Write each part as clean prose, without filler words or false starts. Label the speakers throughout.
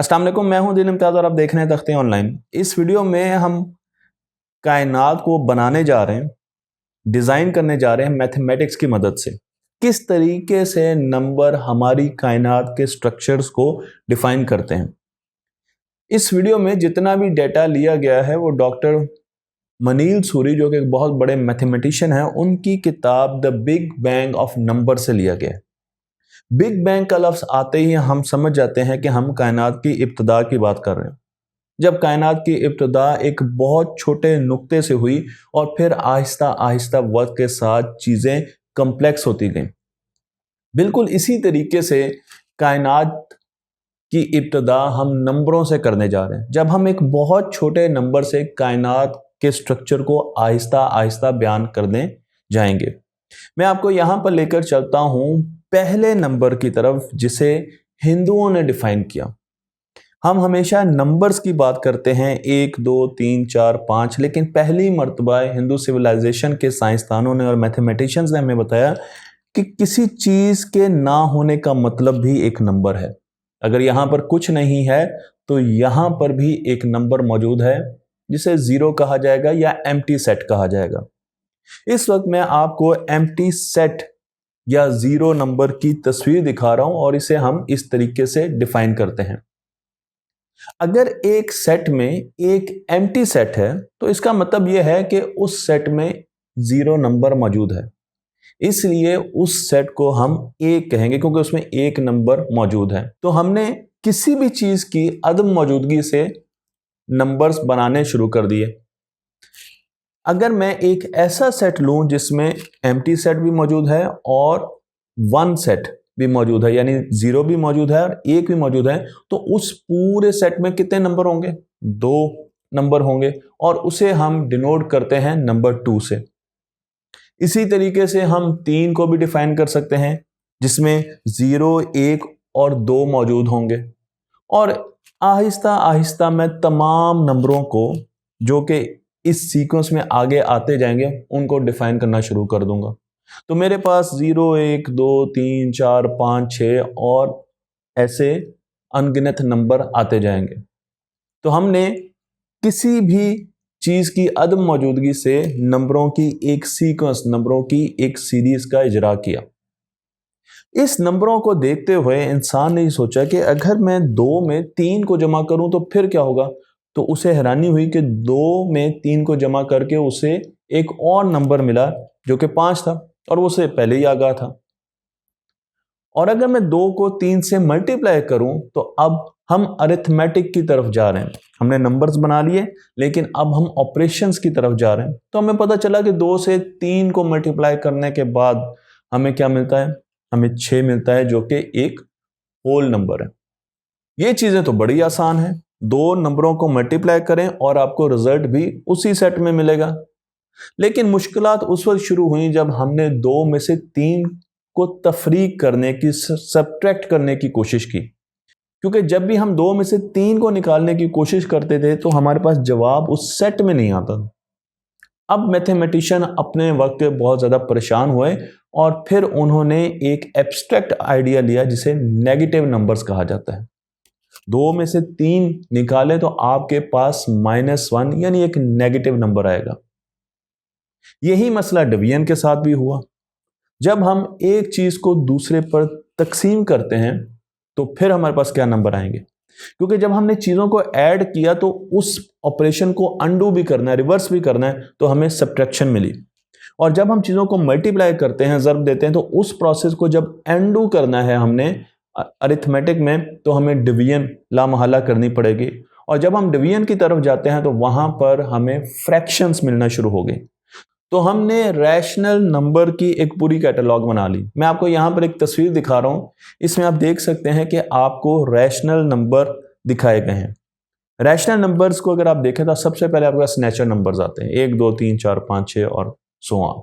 Speaker 1: अस्सलाम वालेकुम, मैं हूं दिल इम्तियाज़ और आप देख रहे हैं तख्ते ऑनलाइन। इस वीडियो में हम कायनात को बनाने जा रहे हैं, डिज़ाइन करने जा रहे हैं मैथमेटिक्स की मदद से। किस तरीके से नंबर हमारी कायनात के स्ट्रक्चर्स को डिफाइन करते हैं। इस वीडियो में जितना भी डेटा लिया गया है वो डॉक्टर मनील सूरी, जो कि एक बहुत बड़े मैथमेटिशियन हैं, उनकी किताब the big bang of number से लिया गया है। बिग बैंग का लफ्ज़ आते ही हम समझ जाते हैं कि हम कायनात की इब्तिदा की बात कर रहे हैं। जब कायनात की इब्तिदा एक बहुत छोटे नुक्ते से हुई और फिर आहिस्ता आहिस्ता वक्त के साथ चीज़ें कम्प्लेक्स होती गईं। बिल्कुल इसी तरीके से कायनात की इब्तिदा हम नंबरों से करने जा रहे हैं। जब हम एक बहुत छोटे नंबर से कायनात के स्ट्रक्चर को आहिस्ता आहिस्ता बयान करने जाएंगे। मैं आपको यहाँ पर लेकर चलता हूँ पहले नंबर की तरफ, जिसे हिंदुओं ने डिफाइन किया। हम हमेशा नंबर्स की बात करते हैं 1, 2, 3, 4, 5, लेकिन पहली मर्तबा हिंदू सिविलाइजेशन के साइंसदानों ने और मैथमेटिशियंस ने हमें बताया कि किसी चीज़ के ना होने का मतलब भी एक नंबर है। अगर यहाँ पर कुछ नहीं है तो यहाँ पर भी एक नंबर मौजूद है, जिसे ज़ीरो कहा जाएगा या एम्प्टी सेट कहा जाएगा। इस वक्त मैं आपको एम्प्टी सेट या ज़ीरो नंबर की तस्वीर दिखा रहा हूँ और इसे हम इस तरीके से डिफाइन करते हैं। अगर एक सेट में एक एम्प्टी सेट है तो इसका मतलब यह है कि उस सेट में ज़ीरो नंबर मौजूद है, इसलिए उस सेट को हम एक कहेंगे क्योंकि उसमें एक नंबर मौजूद है। तो हमने किसी भी चीज़ की अदम मौजूदगी से नंबर्स बनाने शुरू कर दिए। अगर मैं एक ऐसा सेट लूं जिसमें एम्प्टी सेट भी मौजूद है और वन सेट भी मौजूद है, यानी ज़ीरो भी मौजूद है और एक भी मौजूद है, तो उस पूरे सेट में कितने नंबर होंगे? 2 नंबर होंगे और उसे हम डिनोट करते हैं नंबर 2 से। इसी तरीके से हम 3 को भी डिफाइन कर सकते हैं, जिसमें 0, 1 और 2 मौजूद होंगे। और आहिस्ता आहिस्ता मैं तमाम नंबरों को, जो कि इस सीक्वेंस में आगे आते जाएंगे, उनको डिफाइन करना शुरू कर दूंगा। तो मेरे पास 0, 1, 2, 3, 4, 5, 6 और ऐसे अनगिनत नंबर आते जाएंगे। तो हमने किसी भी चीज़ की अदम मौजूदगी से नंबरों की एक सीक्वेंस, नंबरों की एक सीरीज का इजरा किया। इस नंबरों को देखते हुए इंसान ने सोचा कि अगर मैं 2 में 3 को जमा करूं तो फिर क्या होगा। तो उसे हैरानी हुई कि 2 में 3 को जमा करके उसे एक और नंबर मिला जो कि 5 था और वो उसे पहले ही आगाह था। और अगर मैं 2 को 3 से मल्टीप्लाई करूं तो अब हम अरिथमेटिक की तरफ जा रहे हैं। हमने नंबर्स बना लिए, लेकिन अब हम ऑपरेशंस की तरफ जा रहे हैं। तो हमें पता चला कि 2 से 3 को मल्टीप्लाई करने के बाद हमें क्या मिलता है? हमें 6 मिलता है, जो कि एक होल नंबर है। ये चीज़ें तो बड़ी आसान है। 2 नंबरों को मल्टीप्लाई करें और आपको रिजल्ट भी उसी सेट में मिलेगा। लेकिन मुश्किलात उस वक्त शुरू हुई जब हमने 2 में से 3 को तफरीक करने की, सब्ट्रैक्ट करने की कोशिश की। क्योंकि जब भी हम 2 में से 3 को निकालने की कोशिश करते थे तो हमारे पास जवाब उस सेट में नहीं आता। अब मैथमेटिशियन अपने वक्त बहुत ज़्यादा परेशान हुए और फिर उन्होंने एक एब्स्ट्रैक्ट आइडिया लिया जिसे नेगेटिव नंबर्स कहा जाता है। 2 में से 3 निकालें तो आपके पास -1 यानी एक नेगेटिव नंबर आएगा। यही मसला डिवीजन के साथ भी हुआ। जब हम एक चीज़ को दूसरे पर तकसीम करते हैं तो फिर हमारे पास क्या नंबर आएंगे? क्योंकि जब हमने चीज़ों को ऐड किया तो उस ऑपरेशन को अंडू भी करना है, रिवर्स भी करना है, तो हमें सब्ट्रैक्शन मिली। और जब हम चीज़ों को मल्टीप्लाई करते हैं, ज़र्ब देते हैं, तो उस प्रोसेस को जब अंडू करना है हमने अरिथमेटिक में, तो हमें डिवीजन लामहला करनी पड़ेगी। और जब हम डिवीजन की तरफ जाते हैं तो वहाँ पर हमें फ्रैक्शंस मिलना शुरू हो गए। तो हमने रैशनल नंबर की एक पूरी कैटलॉग बना ली। मैं आपको यहाँ पर एक तस्वीर दिखा रहा हूँ। इसमें आप देख सकते हैं कि आपको रैशनल नंबर दिखाए गए हैं। रैशनल नंबर्स को अगर आप देखें तो सबसे पहले आपके पास नेचुरल नंबर्स आते हैं, 1, 2, 3, 4, 5, 6 और सो ऑन।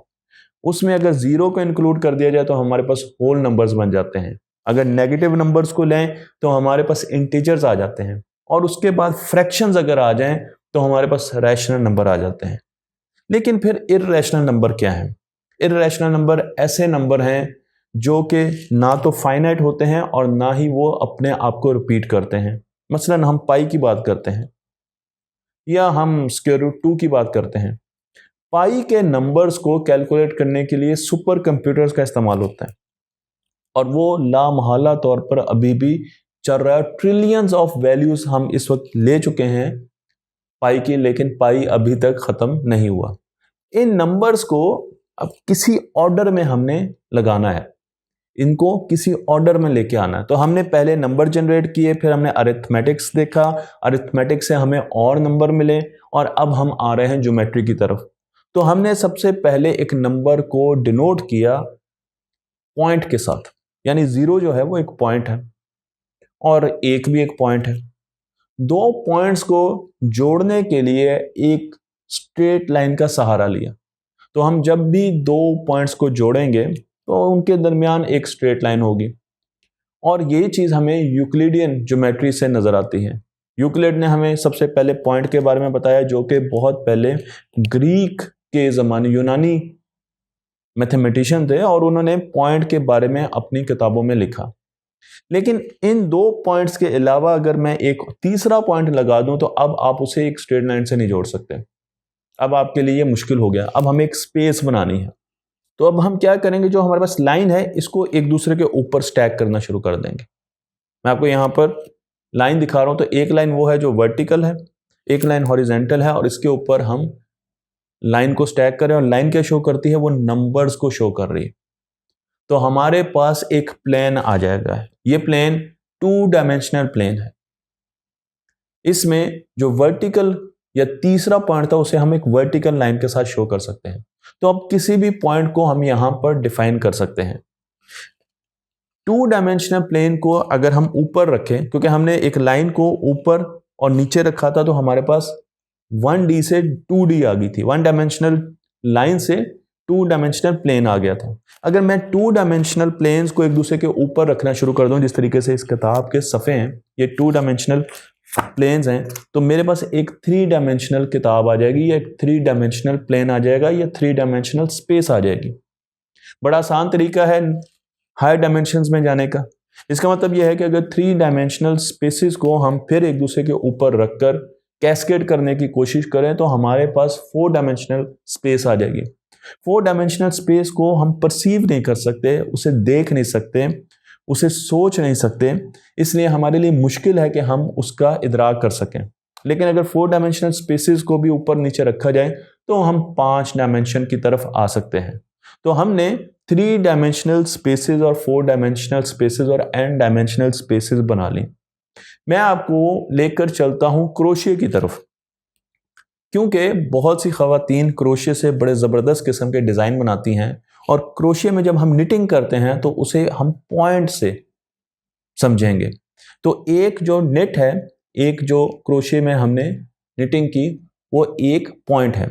Speaker 1: उसमें अगर 0 को इंक्लूड कर दिया जाए तो हमारे पास होल नंबर्स बन जाते हैं। अगर नेगेटिव नंबर्स को लें तो हमारे पास इंटीजर्स आ जाते हैं। और उसके बाद फ्रैक्शंस अगर आ जाएं तो हमारे पास रैशनल नंबर आ जाते हैं। लेकिन फिर इर्रेशनल नंबर क्या है? इर्रेशनल नंबर ऐसे नंबर हैं जो कि ना तो फाइनाइट होते हैं और ना ही वो अपने आप को रिपीट करते हैं। मसलन हम पाई की बात करते हैं या हम स्क्वायर रूट 2 की बात करते हैं, पाई के नंबर्स को कैलकुलेट करने के लिए सुपर कंप्यूटर्स का इस्तेमाल होता है और वो लामहला तौर पर अभी भी चल रहा है। ट्रिलियंस ऑफ वैल्यूज हम इस वक्त ले चुके हैं पाई की, लेकिन पाई अभी तक खत्म नहीं हुआ। इन नंबर्स को अब किसी ऑर्डर में हमने लगाना है, इनको किसी ऑर्डर में लेके आना है। तो हमने पहले नंबर जनरेट किए, फिर हमने अरिथमेटिक्स देखा, अरिथमेटिक्स से हमें और नंबर मिले और अब हम आ रहे हैं ज्योमेट्री की तरफ। तो हमने सबसे पहले एक नंबर को डिनोट किया पॉइंट के साथ, यानी 0 जो है वो एक पॉइंट है और 1 भी एक पॉइंट है। दो पॉइंट्स को जोड़ने के लिए एक स्ट्रेट लाइन का सहारा लिया। तो हम जब भी दो पॉइंट्स को जोड़ेंगे तो उनके दरमियान एक स्ट्रेट लाइन होगी और ये चीज़ हमें यूक्लिडियन ज्योमेट्री से नज़र आती है। यूक्लिड ने हमें सबसे पहले पॉइंट के बारे में बताया, जो कि बहुत पहले ग्रीक के ज़माने यूनानी मैथमेटिशियन थे और उन्होंने पॉइंट के बारे में अपनी किताबों में लिखा। लेकिन इन दो पॉइंट्स के अलावा अगर मैं एक तीसरा पॉइंट लगा दूं तो अब आप उसे एक स्ट्रेट लाइन से नहीं जोड़ सकते। अब आपके लिए ये मुश्किल हो गया। अब हमें एक स्पेस बनानी है। तो अब हम क्या करेंगे, जो हमारे पास लाइन है इसको एक दूसरे के ऊपर स्टैक करना शुरू कर देंगे। मैं आपको यहाँ पर लाइन दिखा रहा हूँ। तो एक लाइन वो है जो वर्टिकल है, एक लाइन हॉरिजेंटल है और इसके ऊपर हम लाइन को स्टैक करें और लाइन क्या शो करती है, वो नंबर्स को शो कर रही है। तो हमारे पास एक प्लेन आ जाएगा। ये प्लेन 2 डायमेंशनल प्लेन है। इसमें जो वर्टिकल या तीसरा पॉइंट था उसे हम एक वर्टिकल लाइन के साथ शो कर सकते हैं। तो अब किसी भी पॉइंट को हम यहां पर डिफाइन कर सकते हैं। 2 डायमेंशनल प्लेन को अगर हम ऊपर रखें, क्योंकि हमने एक लाइन को ऊपर और नीचे रखा था, तो हमारे पास 1D से 2D आ गई थी। 1 डायमेंशनल लाइन से 2 डायमेंशनल प्लेन आ गया था। अगर मैं 2 डायमेंशनल प्लेन्स को एक दूसरे के ऊपर रखना शुरू कर दूं, जिस तरीके से इस किताब के सफ़े हैं, ये 2 डायमेंशनल प्लेन्स हैं, तो मेरे पास एक 3 डायमेंशनल किताब आ जाएगी, या एक 3 डायमेंशनल प्लेन आ जाएगा, या 3 डायमेंशनल स्पेस आ जाएगी। बड़ा आसान तरीका है हायर डायमेंशंस में जाने का। इसका मतलब यह है कि अगर 3 डायमेंशनल स्पेसिस को हम फिर एक दूसरे के ऊपर रखकर कैस्केड करने की कोशिश करें तो हमारे पास 4 डायमेंशनल स्पेस आ जाएगी। 4 डायमेंशनल स्पेस को हम परसीव नहीं कर सकते, उसे देख नहीं सकते, उसे सोच नहीं सकते, इसलिए हमारे लिए मुश्किल है कि हम उसका इदराक कर सकें। लेकिन अगर 4 डायमेंशनल स्पेसिस को भी ऊपर नीचे रखा जाए तो हम 5 डायमेंशन की तरफ आ सकते हैं। तो हमने 3 डायमेंशनल स्पेसिस और 4 डायमेंशनल स्पेसिस और n डायमेंशनल स्पेसिस बना ली। मैं आपको लेकर चलता हूं क्रोशिये की तरफ, क्योंकि बहुत सी खवातीन क्रोशिये से बड़े ज़बरदस्त किस्म के डिज़ाइन बनाती हैं और क्रोशिये में जब हम निटिंग करते हैं तो उसे हम पॉइंट से समझेंगे। तो एक जो नेट है, एक जो क्रोशिये में हमने निटिंग की, वो एक पॉइंट है।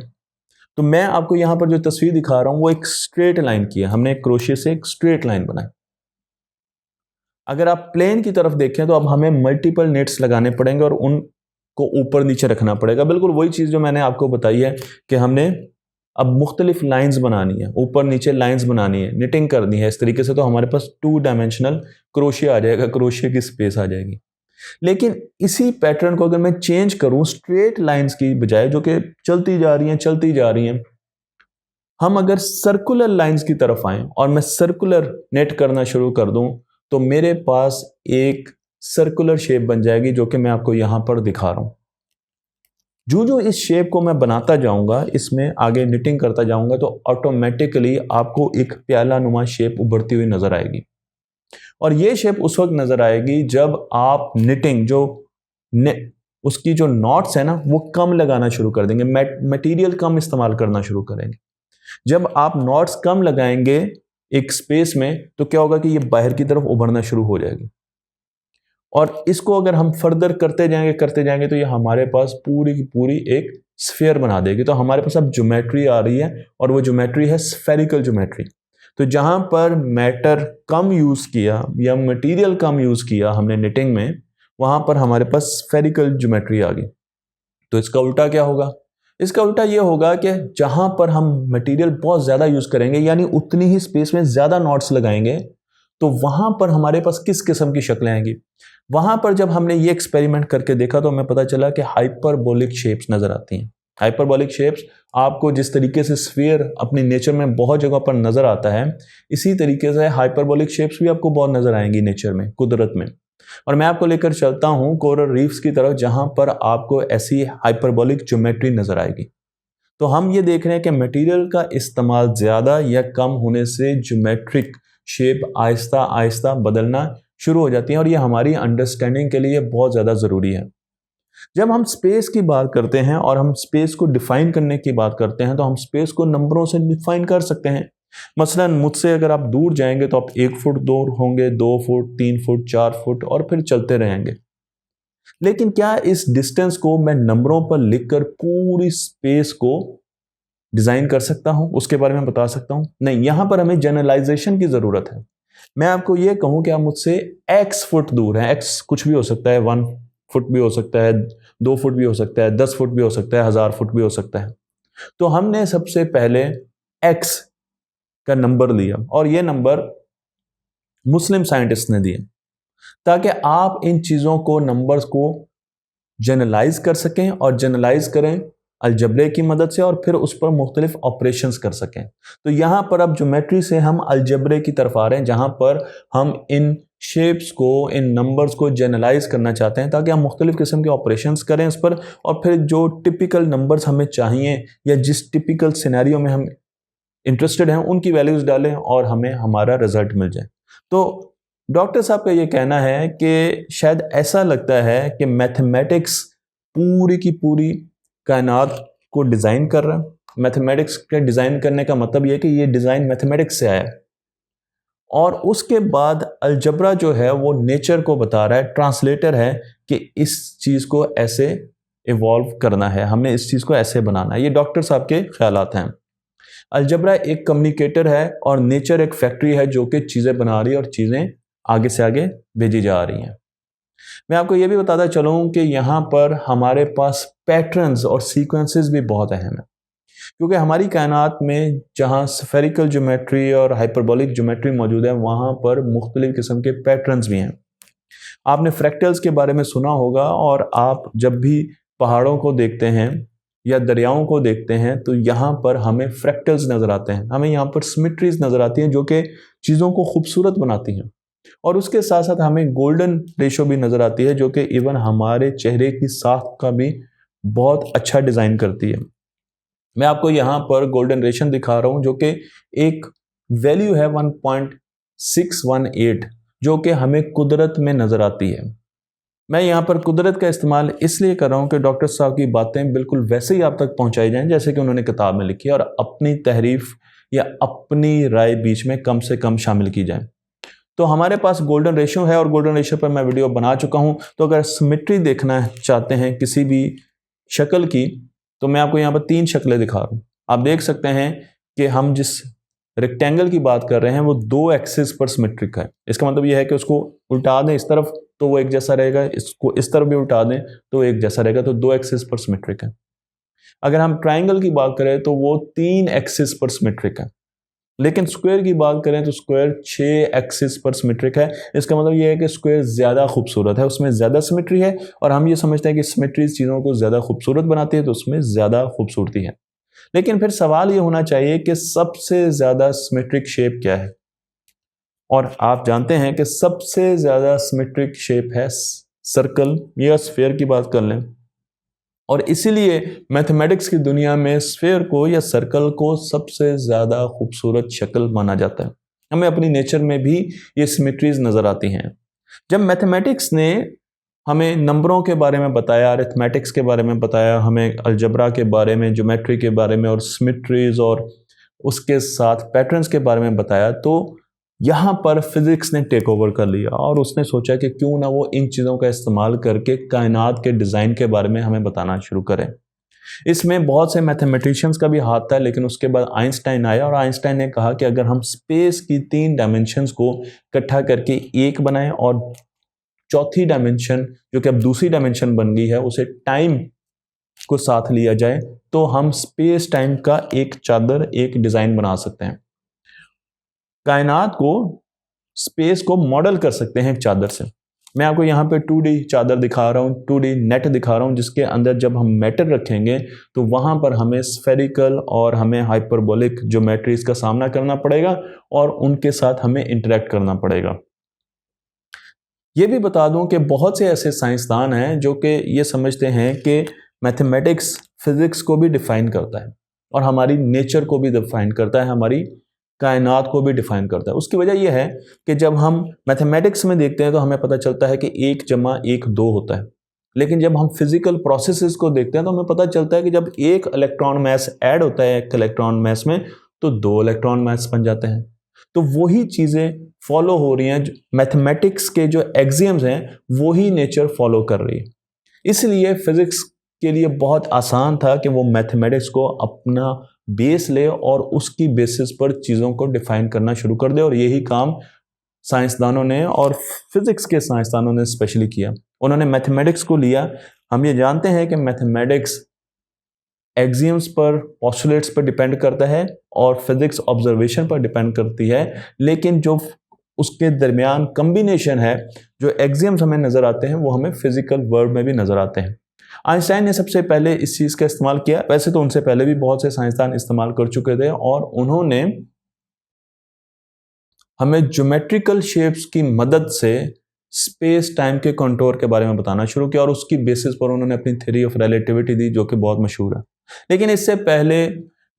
Speaker 1: तो मैं आपको यहाँ पर जो तस्वीर दिखा रहा हूँ वो एक स्ट्रेट लाइन की है। हमने क्रोशिये से एक स्ट्रेट लाइन बनाई। अगर आप प्लेन की तरफ देखें तो अब हमें मल्टीपल नेट्स लगाने पड़ेंगे और उनको ऊपर नीचे रखना पड़ेगा। बिल्कुल वही चीज़ जो मैंने आपको बताई है कि हमने अब मुख्तलिफ लाइंस बनानी है, ऊपर नीचे लाइंस बनानी है, निटिंग करनी है। इस तरीके से तो हमारे पास 2 डायमेंशनल क्रोशिया आ जाएगा, क्रोशिया की स्पेस आ जाएगी। लेकिन इसी पैटर्न को अगर मैं चेंज करूं स्ट्रेट लाइंस की बजाय, जो कि चलती जा रही हैं, हम अगर सर्कुलर लाइंस की तरफ आएं और मैं सर्कुलर नेट करना शुरू कर दूं तो मेरे पास एक सर्कुलर शेप बन जाएगी, जो कि मैं आपको यहां पर दिखा रहा हूं। जो इस शेप को मैं बनाता जाऊंगा, इसमें आगे निटिंग करता जाऊंगा, तो ऑटोमेटिकली आपको एक प्याला नुमा शेप उभरती हुई नजर आएगी। और ये शेप उस वक्त नजर आएगी जब आप निटिंग उसकी जो नॉट्स है ना, वो कम लगाना शुरू कर देंगे, मटेरियल कम इस्तेमाल करना शुरू करेंगे। जब आप नॉट्स कम लगाएंगे एक स्पेस में तो क्या होगा कि ये बाहर की तरफ उभरना शुरू हो जाएगी। और इसको अगर हम फर्दर करते जाएंगे तो ये हमारे पास पूरी की पूरी एक स्फीयर बना देगी। तो हमारे पास अब ज्योमेट्री आ रही है और वो ज्योमेट्री है स्फेरिकल ज्योमेट्री। तो जहां पर मैटर कम यूज किया या मटेरियल कम यूज किया हमने निटिंग में, वहां पर हमारे पास स्फेरिकल ज्योमेट्री आ गई। तो इसका उल्टा क्या होगा? इसका उल्टा ये होगा कि जहां पर हम मटेरियल बहुत ज्यादा यूज करेंगे, यानी उतनी ही स्पेस में ज्यादा नॉट्स लगाएंगे, तो वहां पर हमारे पास किस किस्म की शक्लें आएंगी। वहां पर जब हमने ये एक्सपेरिमेंट करके देखा तो हमें पता चला कि हाइपरबोलिक शेप्स नजर आती हैं। हाइपरबोलिक शेप्स आपको जिस तरीके से स्फीयर अपनी नेचर में बहुत जगह पर नजर आता है, इसी तरीके से हाइपरबोलिक शेप्स भी आपको बहुत नजर आएंगी नेचर में, कुदरत में। और मैं आपको लेकर चलता हूं कोरल रीफ्स की तरफ, जहां पर आपको ऐसी हाइपरबोलिक ज्योमेट्री नजर आएगी। तो हम ये देख रहे हैं कि मटेरियल का इस्तेमाल ज़्यादा या कम होने से ज्योमेट्रिक शेप आहिस्ता आहिस्ता बदलना शुरू हो जाती है, और ये हमारी अंडरस्टैंडिंग के लिए बहुत ज़्यादा ज़रूरी है। जब हम स्पेस की बात करते हैं और हम स्पेस को डिफाइन करने की बात करते हैं, तो हम स्पेस को नंबरों से डिफाइन कर सकते हैं। मसलन मुझसे अगर आप दूर जाएंगे तो आप 1 फुट दूर होंगे, 2 फुट, 3 फुट, 4 फुट, और फिर चलते रहेंगे। लेकिन क्या इस डिस्टेंस को मैं नंबरों पर लिखकर पूरी स्पेस को डिजाइन कर सकता हूं, उसके बारे में बता सकता हूं? नहीं, यहां पर हमें जनरलाइजेशन की जरूरत है। मैं आपको यह कहूं कि आप मुझसे x फुट दूर हैं, x कुछ भी हो सकता है, 1 फुट भी हो सकता है, 2 फुट भी हो सकता है, 10 फुट भी हो सकता है, 1000 फुट भी हो सकता है। तो हमने सबसे पहले x का नंबर लिया, और यह नंबर मुस्लिम साइंटिस्ट ने दिया, ताकि आप इन चीजों को, नंबर्स को जनरलाइज कर सकें, और जनरलाइज करें अलजबरे की मदद से, और फिर उस पर मुख्तलिफ ऑपरेशंस कर सकें। तो यहाँ पर अब ज्योमेट्री से हम अलजबरे की तरफ आ रहे हैं, जहाँ पर हम इन शेप्स को, इन नंबर्स को जनरलाइज करना चाहते हैं, ताकि हम मुख्तलिफ किस्म के ऑपरेशंस करें इस पर, और फिर जो टिपिकल नंबर्स हमें चाहिए या जिस टिपिकल सिनेरियो में हम इंटरेस्टेड हैं उनकी वैल्यूज डालें और हमें हमारा रिजल्ट मिल जाए। तो डॉक्टर साहब का ये कहना है कि शायद ऐसा लगता है कि मैथमेटिक्स पूरी की पूरी कायनात को डिज़ाइन कर रहा है। मैथमेटिक्स के डिज़ाइन करने का मतलब यह है कि ये डिज़ाइन मैथमेटिक्स से आया है, और उसके बाद अलजबरा जो है वो नेचर को बता रहा है, ट्रांसलेटर है, कि इस चीज़ को ऐसे इवॉल्व करना है, हमने इस चीज़ को ऐसे बनाना है। ये डॉक्टर साहब के ख्यालात हैं। अलजबरा एक कम्युनिकेटर है और नेचर एक फैक्ट्री है जो कि चीज़ें बना रही है और चीज़ें आगे से आगे भेजी जा रही हैं। मैं आपको ये भी बताता चलूँ कि यहाँ पर हमारे पास पैटर्न्स और सीक्वेंसेस भी बहुत अहम है, क्योंकि हमारी कायनात में जहाँ स्फेरिकल ज्योमेट्री और हाइपरबोलिक ज्योमेट्री मौजूद है, वहाँ पर मुख्तलिफ किस्म के पैटर्न्स भी हैं। आपने फ्रैक्टल्स के बारे में सुना होगा, और आप जब भी पहाड़ों को देखते हैं या दरियाओं को देखते हैं तो यहाँ पर हमें फ्रैक्टल्स नज़र आते हैं, हमें यहाँ पर सिमेट्रीज नज़र आती हैं जो कि चीज़ों को खूबसूरत बनाती हैं। और उसके साथ साथ हमें गोल्डन रेशो भी नज़र आती है, जो कि इवन हमारे चेहरे की साख का भी बहुत अच्छा डिज़ाइन करती है। मैं आपको यहाँ पर गोल्डन रेशन दिखा रहा हूँ, जो कि एक वैल्यू है 1.618, जो कि हमें कुदरत में नज़र आती है। मैं यहाँ पर कुदरत का इस्तेमाल इसलिए कर रहा हूँ कि डॉक्टर साहब की बातें बिल्कुल वैसे ही आप तक पहुँचाई जाएं जैसे कि उन्होंने किताब में लिखी है, और अपनी तहरीफ या अपनी राय बीच में कम से कम शामिल की जाए। तो हमारे पास गोल्डन रेशियो है, और गोल्डन रेशियो पर मैं वीडियो बना चुका हूँ। तो अगर सिमेट्री देखना चाहते हैं किसी भी शक्ल की, तो मैं आपको यहाँ पर 3 शक्लें दिखा रहा हूँ। आप देख सकते हैं कि हम जिस रेक्टेंगल की बात कर रहे हैं वो 2 एक्सिस पर सिमेट्रिक है। इसका मतलब यह है कि उसको उल्टा दें इस तरफ तो वो एक जैसा रहेगा, इसको इस तरफ भी उल्टा दें तो एक जैसा रहेगा, तो 2 एक्सिस पर सिमेट्रिक है। अगर हम ट्राइंगल की बात करें तो वो 3 एक्सिस पर सिमेट्रिक है। लेकिन स्क्वायर की बात करें तो स्क्वायर 6 एक्सिस पर सिमेट्रिक है। इसका मतलब यह है कि स्क्वायर ज़्यादा खूबसूरत है, उसमें ज़्यादा सिमेट्री है, और हम ये समझते हैं कि सिमेट्री चीज़ों को ज़्यादा खूबसूरत बनाती है, तो उसमें ज़्यादा खूबसूरती है। लेकिन फिर सवाल ये होना चाहिए कि सबसे ज़्यादा सिमेट्रिक शेप क्या है, और आप जानते हैं कि सबसे ज़्यादा सिमेट्रिक शेप है सर्कल या स्फेयर की बात कर लें, और इसीलिए मैथमेटिक्स की दुनिया में स्फेयर को या सर्कल को सबसे ज़्यादा खूबसूरत शक्ल माना जाता है। हमें अपनी नेचर में भी ये सिमेट्रीज नज़र आती हैं। जब मैथमेटिक्स ने हमें नंबरों के बारे में बताया, अरिथमेटिक्स के बारे में बताया, हमें अलजबरा के बारे में, ज्योमेट्री के बारे में, और सिमेट्रीज और उसके साथ पैटर्न्स के बारे में बताया, तो यहाँ पर फिजिक्स ने टेक ओवर कर लिया, और उसने सोचा कि क्यों ना वो इन चीज़ों का इस्तेमाल करके कायनात के डिज़ाइन के बारे में हमें बताना शुरू करें। इसमें बहुत से मैथमेटिशियंस का भी हाथ था, लेकिन उसके बाद आइंस्टाइन आया, और आइंस्टाइन ने कहा कि अगर हम स्पेस की 3 डायमेंशंस को इकट्ठा करके एक बनाएं, और चौथी डायमेंशन जो कि अब दूसरी डायमेंशन बन गई है उसे टाइम को साथ लिया जाए, तो हम स्पेस टाइम का एक चादर, एक डिज़ाइन बना सकते हैं। कायनात को स्पेस को मॉडल कर सकते हैं एक चादर से। मैं आपको यहाँ पे 2D चादर दिखा रहा हूँ, 2D नेट दिखा रहा हूँ, जिसके अंदर जब हम मैटर रखेंगे तो वहाँ पर हमें स्फेरिकल और हमें हाइपरबोलिक ज्योमेट्रीज का सामना करना पड़ेगा और उनके साथ हमें इंटरेक्ट करना पड़ेगा। ये भी बता दूं कि बहुत से ऐसे साइंसदान हैं जो कि ये समझते हैं कि मैथमेटिक्स फिजिक्स को भी डिफाइन करता है और हमारी नेचर को भी डिफाइन करता है, हमारी कायनात को भी डिफाइन करता है। उसकी वजह यह है कि जब हम मैथमेटिक्स में देखते हैं तो हमें पता चलता है कि 1+1=2 होता है, लेकिन जब हम फिजिकल प्रोसेसेस को देखते हैं तो हमें पता चलता है कि जब एक इलेक्ट्रॉन मास ऐड होता है एक इलेक्ट्रॉन मास में तो 2 इलेक्ट्रॉन मास बन जाते हैं। तो वही चीज़ें फॉलो हो रही हैं, मैथमेटिक्स के जो एक्सियम्स हैं वही नेचर फॉलो कर रही है। इसलिए फिजिक्स के लिए बहुत आसान था कि वो मैथमेटिक्स को अपना बेस ले और उसकी बेसिस पर चीज़ों को डिफाइन करना शुरू कर दे, और यही काम साइंसदानों ने और फिजिक्स के साइंसदानों ने स्पेशली किया। उन्होंने मैथमेटिक्स को लिया। हम ये जानते हैं कि मैथमेटिक्स एक्सियम्स पर, पोस्टुलेट्स पर डिपेंड करता है और फिजिक्स ऑब्जर्वेशन पर डिपेंड करती है, लेकिन जो उसके दरमियान कम्बिनेशन है, जो एक्सियम्स हमें नज़र आते हैं वो हमें फिजिकल वर्ल्ड में भी नज़र आते हैं। आइंस्टाइन ने सबसे पहले इस चीज़ का इस्तेमाल किया। वैसे तो उनसे पहले भी बहुत से साइंसदान इस्तेमाल कर चुके थे और उन्होंने हमें ज्योमेट्रिकल शेप्स की मदद से स्पेस टाइम के कंटूर के बारे में बताना शुरू किया और उसकी बेसिस पर उन्होंने अपनी थ्योरी ऑफ रिलेटिविटी दी, जो कि बहुत मशहूर है। लेकिन इससे पहले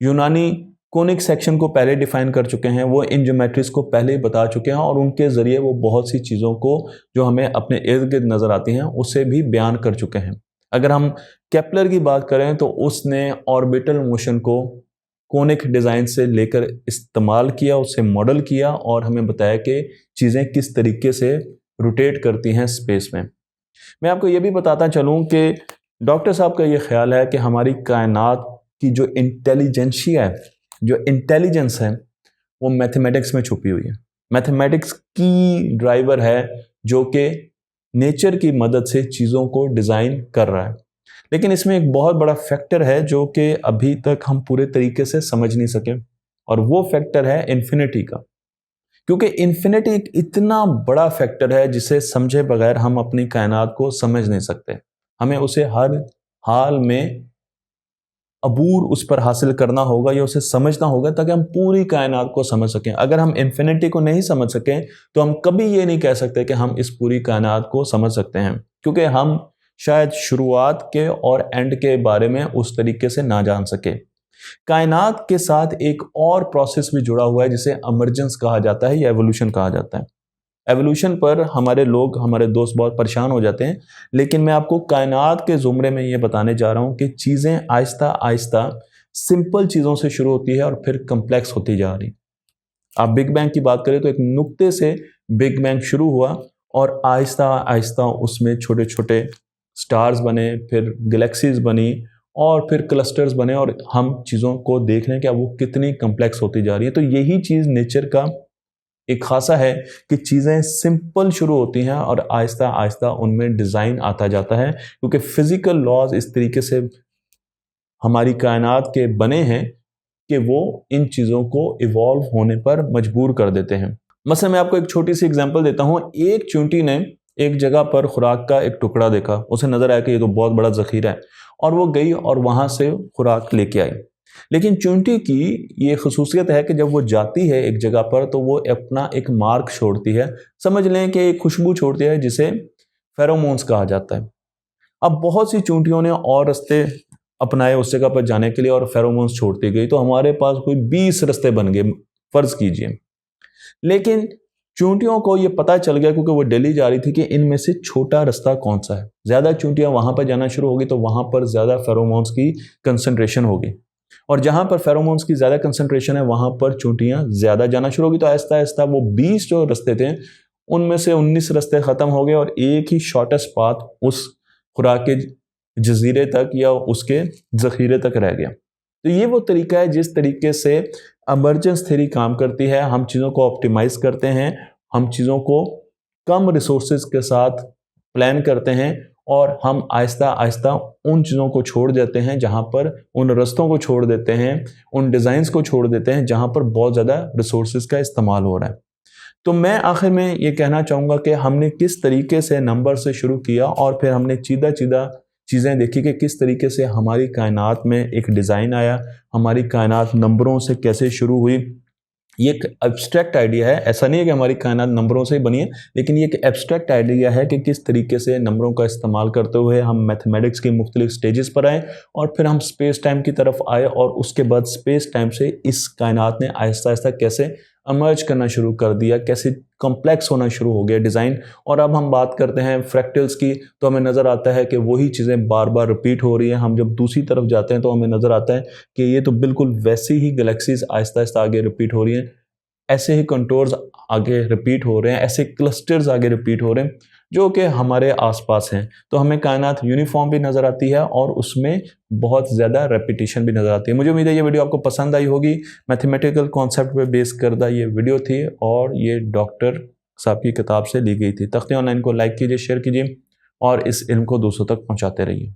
Speaker 1: यूनानी कोनिक सेक्शन को पहले डिफाइन कर चुके हैं, वो इन ज्योमेट्रीज को पहले ही बता चुके हैं और उनके ज़रिए वो बहुत सी चीज़ों को जो हमें अपने इर्द गिर्द नज़र आती हैं उसे भी बयान कर चुके हैं। अगर हम केपलर की बात करें तो उसने ऑर्बिटल मोशन को कोनिक डिज़ाइन से लेकर इस्तेमाल किया, उसे मॉडल किया और हमें बताया कि चीज़ें किस तरीके से रोटेट करती हैं स्पेस में। मैं आपको ये भी बताता चलूँ कि डॉक्टर साहब का ये ख्याल है कि हमारी कायनात की जो इंटेलिजेंशिया है, जो इंटेलिजेंस है, वो मैथमेटिक्स में छुपी हुई है। मैथमेटिक्स की ड्राइवर है जो कि नेचर की मदद से चीज़ों को डिज़ाइन कर रहा है। लेकिन इसमें एक बहुत बड़ा फैक्टर है जो कि अभी तक हम पूरे तरीके से समझ नहीं सके, और वो फैक्टर है इन्फिनिटी का। क्योंकि इन्फिनिटी एक इतना बड़ा फैक्टर है जिसे समझे बगैर हम अपनी कायनात को समझ नहीं सकते। हमें उसे हर हाल में अबूर उस पर हासिल करना होगा या उसे समझना होगा ताकि हम पूरी कायनात को समझ सकें। अगर हम इन्फिनिटी को नहीं समझ सकें तो हम कभी ये नहीं कह सकते कि हम इस पूरी कायनात को समझ सकते हैं, क्योंकि हम शायद शुरुआत के और एंड के बारे में उस तरीके से ना जान सके। कायनात के साथ एक और प्रोसेस भी जुड़ा हुआ है जिसे इमर्जेंस कहा जाता है या एवोल्यूशन कहा जाता है। एवोल्यूशन पर हमारे दोस्त बहुत परेशान हो जाते हैं, लेकिन मैं आपको कायनात के ज़ुमरे में ये बताने जा रहा हूँ कि चीज़ें आहिस्ता आहिस्ता सिंपल चीज़ों से शुरू होती है और फिर कम्प्लेक्स होती जा रही। आप बिग बैंग की बात करें तो एक नुक्ते से बिग बैंग शुरू हुआ और आहिस्ता आहिस्ता उसमें छोटे छोटे स्टार्स बने, फिर गैलेक्सीज बनी और फिर क्लस्टर्स बने, और हम चीज़ों को देख रहे हैं कि अब वो कितनी कम्प्लेक्स होती जा रही है। तो यही चीज़ नेचर का एक खासा है कि चीज़ें सिंपल शुरू होती हैं और आहिस्ता आहिस्ता उनमें डिज़ाइन आता जाता है, क्योंकि फिज़िकल लॉज इस तरीके से हमारी कायनात के बने हैं कि वो इन चीज़ों को इवॉल्व होने पर मजबूर कर देते हैं। मसलन मैं आपको एक छोटी सी एग्जांपल देता हूँ। एक चींटी ने एक जगह पर खुराक का एक टुकड़ा देखा, उसे नज़र आया कि ये तो बहुत बड़ा ज़ख़ीरा है, और वो गई और वहाँ से खुराक लेके आई। लेकिन चींटी की ये खसूसियत है कि जब वो जाती है एक जगह पर तो वो अपना एक मार्क छोड़ती है, समझ लें कि एक खुशबू छोड़ती है जिसे फेरोमोन्स कहा जाता है। अब बहुत सी चींटियों ने और रास्ते अपनाए उस जगह पर जाने के लिए और फेरोमोन्स छोड़ती गई, तो हमारे पास कोई 20 रास्ते बन गए, फर्ज कीजिए। लेकिन चींटियों को ये पता चल गया, क्योंकि वो डेली जा रही थी, कि इनमें से छोटा रास्ता कौन सा है। ज़्यादा चींटियाँ वहाँ पर जाना शुरू होगी तो वहाँ पर ज़्यादा फेरोमोन्स की कंसनट्रेशन होगी, और जहाँ पर फेरोमोन्स की ज़्यादा कंसनट्रेशन है वहाँ पर चींटियाँ ज़्यादा जाना शुरू होगी। तो आहिस्ता आहिस्ता वो 20 जो रास्ते थे उनमें से 19 रास्ते ख़त्म हो गए और एक ही शॉर्टेस्ट पाथ उस खुराक के जजीरे तक या उसके ज़ख़ीरे तक रह गया। तो ये वो तरीका है जिस तरीके से इमर्जेंस थ्योरी काम करती है। हम चीज़ों को ऑप्टिमाइज़ करते हैं, हम चीज़ों को कम रिसोर्सेज के साथ प्लान करते हैं और हम आहिस्ता आहिस्ता उन चीज़ों को छोड़ देते हैं जहाँ पर, उन रास्तों को छोड़ देते हैं, उन डिज़ाइंस को छोड़ देते हैं जहाँ पर बहुत ज़्यादा रिसोर्सेज का इस्तेमाल हो रहा है। तो मैं आखिर में ये कहना चाहूँगा कि हमने किस तरीके से नंबर से शुरू किया और फिर हमने सीधा सीधा चीज़ें देखी कि किस तरीके से हमारी कायनात में एक डिज़ाइन आया, हमारी कायनात नंबरों से कैसे शुरू हुई। ये एक एब्स्ट्रैक्ट आइडिया है, ऐसा नहीं है कि हमारी कायनात नंबरों से ही बनी है, लेकिन ये एक एब्स्ट्रैक्ट आइडिया है कि किस तरीके से नंबरों का इस्तेमाल करते हुए हम मैथमेटिक्स की मुख्तलिफ स्टेजेस पर आए और फिर हम स्पेस टाइम की तरफ आए और उसके बाद स्पेस टाइम से इस कायनात ने आहिस्ता आहिस्ता कैसे अमर्ज करना शुरू कर दिया, कैसे कॉम्प्लेक्स होना शुरू हो गया डिज़ाइन। और अब हम बात करते हैं फ्रैक्टल्स की, तो हमें नज़र आता है कि वही चीज़ें बार बार रिपीट हो रही हैं। हम जब दूसरी तरफ जाते हैं तो हमें नज़र आता है कि ये तो बिल्कुल वैसी ही गैलेक्सीज आहिस्ता आहिस्ता आगे रिपीट हो रही हैं, ऐसे ही कंटोर्स आगे रिपीट हो रहे हैं, ऐसे क्लस्टर्स आगे रिपीट हो रहे हैं जो कि हमारे आसपास हैं। तो हमें कायनात यूनिफॉर्म भी नज़र आती है और उसमें बहुत ज़्यादा रेपिटेशन भी नज़र आती है। मुझे उम्मीद है ये वीडियो आपको पसंद आई होगी। मैथमेटिकल कॉन्सेप्ट पे बेस करदा ये वीडियो थी और ये डॉक्टर साहब की किताब से ली गई थी। तख्ती ऑनलाइन को लाइक कीजिए, शेयर कीजिए और इस इल्म को दूसरों तक पहुँचाते रहिए।